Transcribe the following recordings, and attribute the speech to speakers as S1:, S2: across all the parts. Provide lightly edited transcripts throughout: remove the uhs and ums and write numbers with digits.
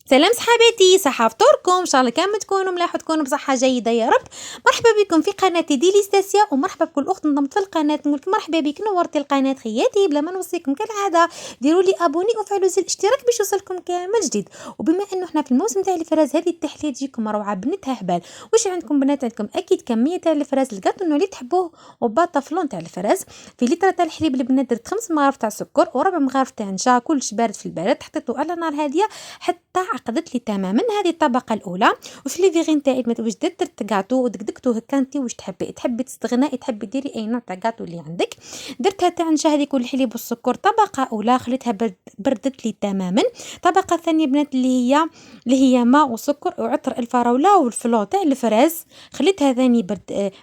S1: سلام صحاباتي، صحة فطوركم ان شاء الله كامل تكونوا ملاح وتكونوا بصحة جيدة يا رب. مرحبا بكم في قناة ديليستاسيا، ومرحبا بكل اخت انضمت في القناة. نقولك مرحبا بك، نورتي القناة خياتي. بلا ما نوصيكم كالعادة ديروا لي ابوني وفعلوا زر الاشتراك باش يوصلكم كامل جديد. وبما انه احنا في الموسم تاع الفراز، هذه التحليه تجيكم روعه بنتها هبال. واش عندكم بنات؟ عندكم اكيد كميه تاع الفراز الكاطو اللي تحبوه، وباطافلون تاع الفراز. في لتر تاع الحليب البنات درت 5 مغارف تاع سكر وربع مغارف تاع نشا، كلش بارد في البرد، حطيته على نار هاديه حتى عقدت لي تماما. هذه الطبقه الاولى. وفي لي فيغين تاعي واش درت كاطو ودقدقته هكا. انت واش تحبي تستغنائي، تحبي ديري اي نوع تاع كاطو اللي عندك. درتها تاع نشا هذيك والحليب والسكر طبقه اولى، خليتها بردت لي تماما. طبقه ثانيه بنات اللي هي ماء وسكر وعطر الفراوله والفلو تاع الفراز، خليتها ثاني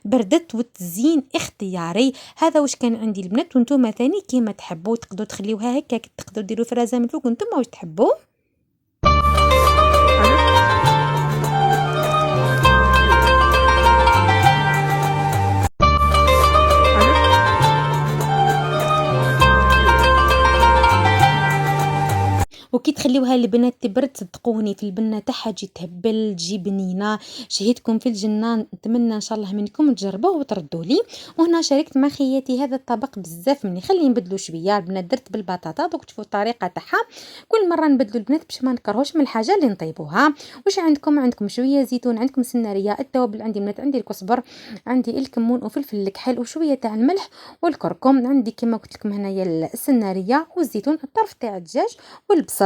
S1: بردت. والتزيين اختياري. هذا واش كان عندي البنات، وانتم ثاني كيما تحبوا تقدروا تخليوها هكا، تقدروا ديروا فرازه من فوق وانتم واش تحبوا. وكي تخليوها البنات تبرد صدقوني في البنه تاعها تجي تهبل، تجي بنينه. شهيتكم في الجنه، نتمنى ان شاء الله منكم تجربوه وتردوا لي. وهنا شاركت مع خياتي هذا الطبق بزاف مني. خلي نبدلوا شويه البنات، درت بالبطاطا دوك تشوفوا الطريقه تاعها. كل مره نبدلوا البنات باش ما نكرهوش من الحاجه اللي نطيبوها. واش عندكم شويه زيتون، عندكم سناريه، التوابل عندي بنات، عندي الكزبر، عندي الكمون وفلفل الكحل وشويه تاع الملح والكركم. عندي كما قلت لكم هنايا السناريه والزيتون، الطرف تاع الدجاج والبصل.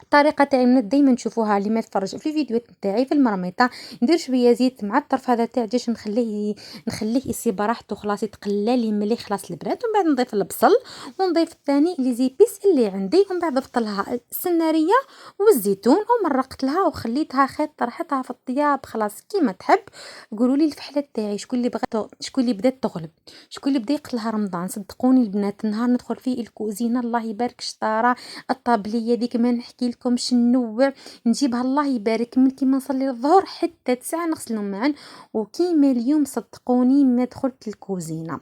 S1: الطريقه تاعي من دائما تشوفوها اللي ما تفرج في الفيديوهات تاعي في المرميطه. ندير شويه زيت مع الطرف هذا تاع الدجاج، نخليه يسيب راحته، خلاص يتقلى لي ملي خلاص البراد. ومن بعد نضيف البصل ونضيف الثاني لي زيبيس اللي عندي. ومن بعد ضفت لها السناريه والزيتون ومرقت لها وخليتها خيط طرحتها في الطياب. خلاص كيما تحب. قولوا لي الفحله تاعي شكون اللي بدات تغلب، شكون اللي بدا يقتلها رمضان. صدقوني البنات نهار ندخل فيه الكوزينه الله يبارك شطاره. الطابليه ديك ما نحكي لكم شنوع، نجيبها الله يبارك من كيما نصلي الظهر حتى 9 نغسلهم معا. وكيما اليوم صدقوني ما دخلت الكوزينه.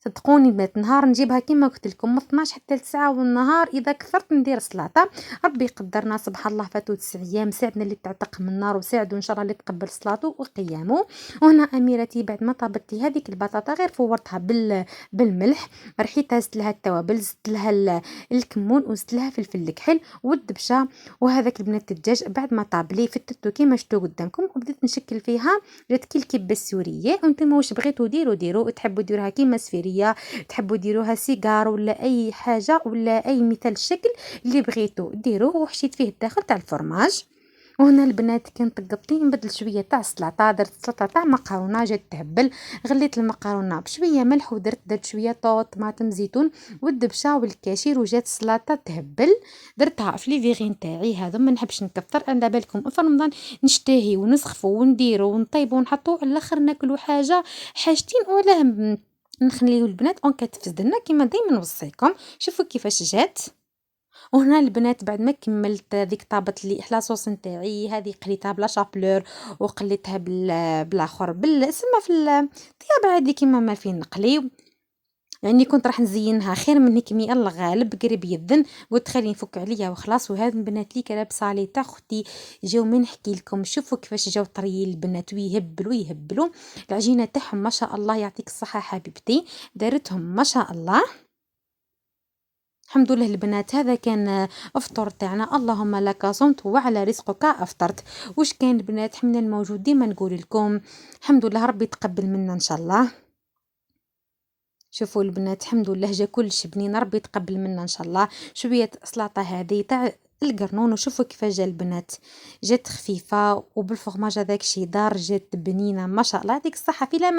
S1: صدقوني بنات نهار نجيبها كيما قلت لكم من 12 حتى 9 والنهار اذا كثرت ندير السلطه. ربي يقدرنا سبحان الله. فاتوا 9 ايام، ساعدنا اللي تعتق من النار وساعدوا ان شاء الله اللي تقبل صلاته وقيامه. وهنا اميرتي بعد ما طابت لي هذيك البطاطا غير فورتها بالملح، رحيتها زدت لها التوابل، زدت لها الكمون وزدت لها فلفل الكحل والدبشه. وهذاك البنات الدجاج بعد ما طاب لي فتتو كيما شفتوا قدامكم، وبديت نشكل فيها جات كي الكبه السوريه. وانتم واش بغيتوا ديروا تحبوا ديروها كيما سفيريه، تحبوا ديروها سيجار ولا اي حاجه ولا اي مثال الشكل اللي بغيتوا ديروه. وحشيت فيه الداخل تاع الفرماج. وهنا البنات كانت قبطي نبدل شويه تاع السلطه، درت سلطه تاع مقرونه جات تهبل. غليت المقرونه بشويه ملح درت شويه طماطم زيتون والدبشه والكاشير وجات السلطه تهبل. درتها في لي فيغين تاعي هذا، ما نحبش نكثر. على بالكم في رمضان نشتهي ونسخفوا ونديروا ونطيبوا ونحطوا على الاخر ناكلوا حاجتين ولا نخليو البنات اون كتفسدنا كيما دائما نوصيكم. شوفوا كيفاش جات. وهنا البنات بعد ما كملت ديك طابت لي احلى صوص نتاعي. هذه قليتها بلا شابلور وقليتها بالاخر بالسما في الطياب عادي كيما ما فين نقلي. يعني كنت راح نزينها خير من هيك، مي الله غالب قريب يذن. قلت خليني نفك عليها وخلاص. وهذا البنات لي لابسه لي تاع اختي جاو ما نحكي لكم. شوفوا كيفاش جاو طري البنات ويهبلوا. العجينه تاعهم ما شاء الله يعطيك الصحه حبيبتي، دارتهم ما شاء الله. الحمد لله البنات هذا كان افطر تاعنا. اللهم لك صمت وعلى رزقك افطرت. واش كان البنات حنا الموجود ديما نقول لكم الحمد لله ربي يتقبل منا ان شاء الله. شوفوا البنات الحمد لله جا كلش بنين، ربي يتقبل منا ان شاء الله. شويه سلطه هذه تاع القرنون. وشوفوا كيفاش جا البنات، جات خفيفه وبالفرماج هذاك شي دار، جات بنينه ما شاء الله. يعطيك الصحه في لا